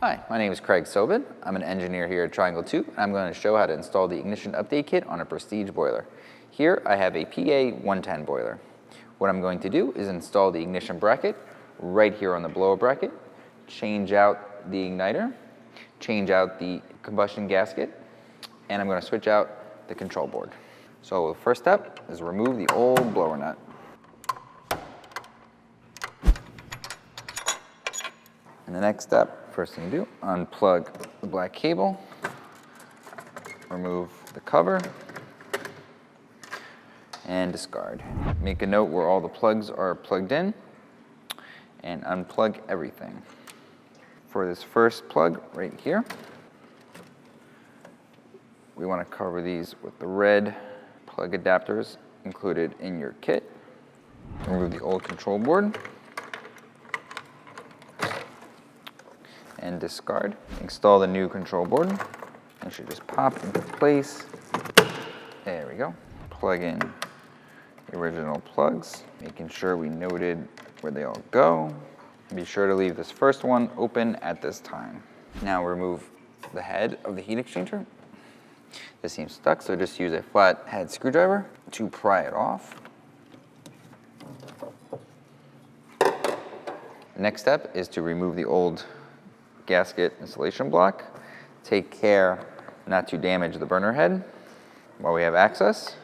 Hi, my name is Craig Sobin. I'm an engineer here at Triangle 2, and I'm going to show how to install the ignition update kit on a Prestige boiler. Here I have a PA 110 boiler. What I'm going to do is install the ignition bracket right here on the blower bracket, change out the igniter, change out the combustion gasket, and I'm going to switch out the control board. So the first step is remove the old blower nut. And the next step, first thing to do, unplug the black cable, remove the cover, and discard. Make a note where all the plugs are plugged in, and unplug everything. For this first plug right here, we want to cover these with the red plug adapters included in your kit. Remove the old control board and discard. Install the new control board. It should just pop into place. There we go. Plug in the original plugs, making sure we noted where they all go. Be sure to leave this first one open at this time. Now remove the head of the heat exchanger. This seems stuck, so just use a flat head screwdriver to pry it off. Next step is to remove the old gasket installation block. Take care not to damage the burner head. While we have access,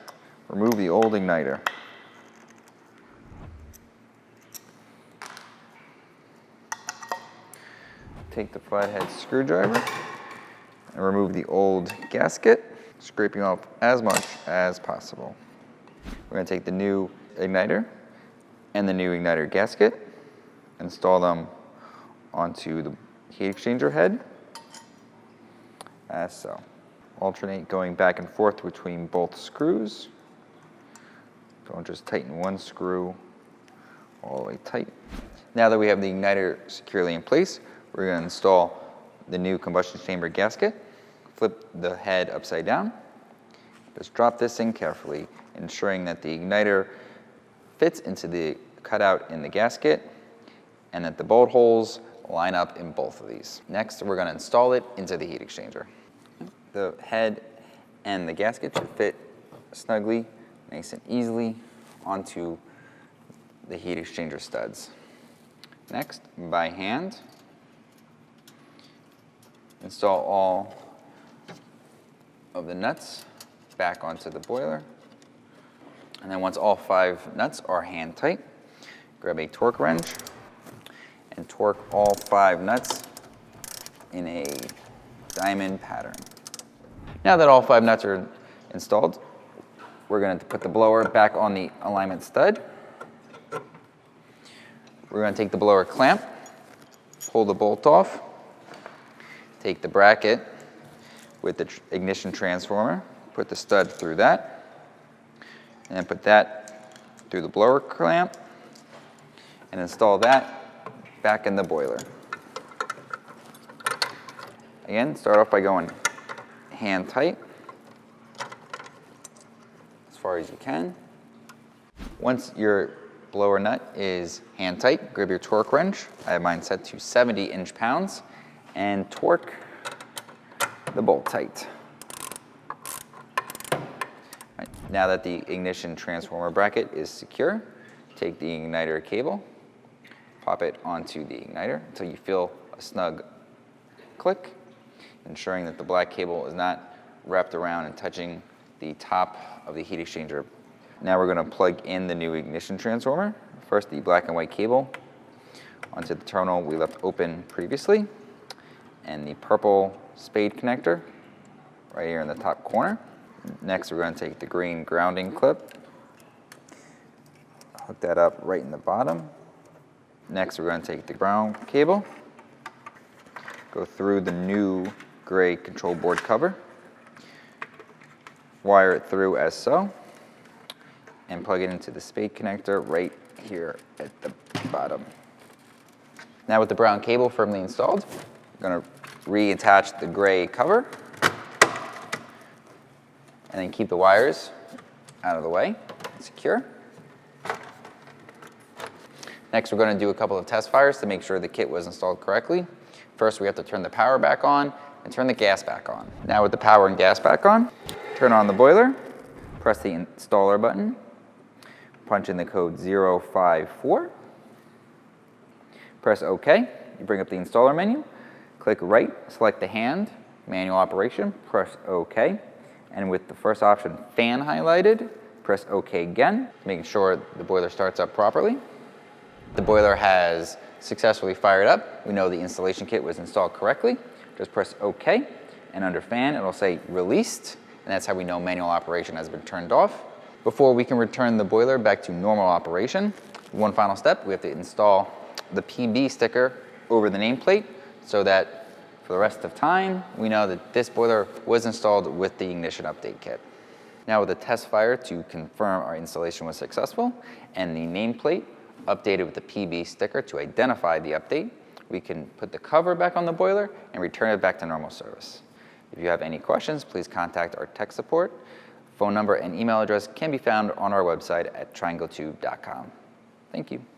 remove the old igniter. Take the flathead screwdriver and remove the old gasket, scraping off as much as possible. We're going to take the new igniter and the new igniter gasket, install them onto the heat exchanger head, as so. Alternate going back and forth between both screws. Don't just tighten one screw all the way tight. Now that we have the igniter securely in place, we're going to install the new combustion chamber gasket. Flip the head upside down. Just drop this in carefully, ensuring that the igniter fits into the cutout in the gasket and that the bolt holes line up in both of these. Next, we're going to install it into the heat exchanger. The head and the gasket should fit snugly, nice and easily onto the heat exchanger studs. Next, by hand, install all of the nuts back onto the boiler. And then once all 5 nuts are hand tight, grab a torque wrench and torque all 5 nuts in a diamond pattern. Now that all 5 nuts are installed, we're going to put the blower back on the alignment stud. We're going to take the blower clamp, pull the bolt off, take the bracket with the ignition transformer, put the stud through that, and then put that through the blower clamp, and install that back in the boiler. Again, start off by going hand tight as far as you can. Once your blower nut is hand tight, grab your torque wrench. I have mine set to 70 inch-pounds and torque the bolt tight. Right, now that the ignition transformer bracket is secure, take the igniter cable, pop it onto the igniter until you feel a snug click, ensuring that the black cable is not wrapped around and touching the top of the heat exchanger. Now we're going to plug in the new ignition transformer. First, the black and white cable onto the terminal we left open previously, and the purple spade connector right here in the top corner. Next, we're going to take the green grounding clip, hook that up right in the bottom. Next, we're going to take the brown cable, go through the new gray control board cover, wire it through as so, and plug it into the spade connector right here at the bottom. Now with the brown cable firmly installed, we're going to reattach the gray cover and then keep the wires out of the way, secure. Next, we're going to do a couple of test fires to make sure the kit was installed correctly. First, we have to turn the power back on and turn the gas back on. Now with the power and gas back on, turn on the boiler, press the installer button, punch in the code 054, press OK. You bring up the installer menu, click right, select the hand, manual operation, press OK. And with the first option, fan highlighted, press OK again, making sure the boiler starts up properly. The boiler has successfully fired up. We know the installation kit was installed correctly. Just press OK, and under fan, it'll say released, and that's how we know manual operation has been turned off. Before we can return the boiler back to normal operation, one final step, we have to install the PB sticker over the nameplate so that for the rest of time, we know that this boiler was installed with the ignition update kit. Now with a test fire to confirm our installation was successful and the nameplate updated with the PB sticker to identify the update, we can put the cover back on the boiler and return it back to normal service. If you have any questions, please contact our tech support. Phone number and email address can be found on our website at triangletube.com. Thank you.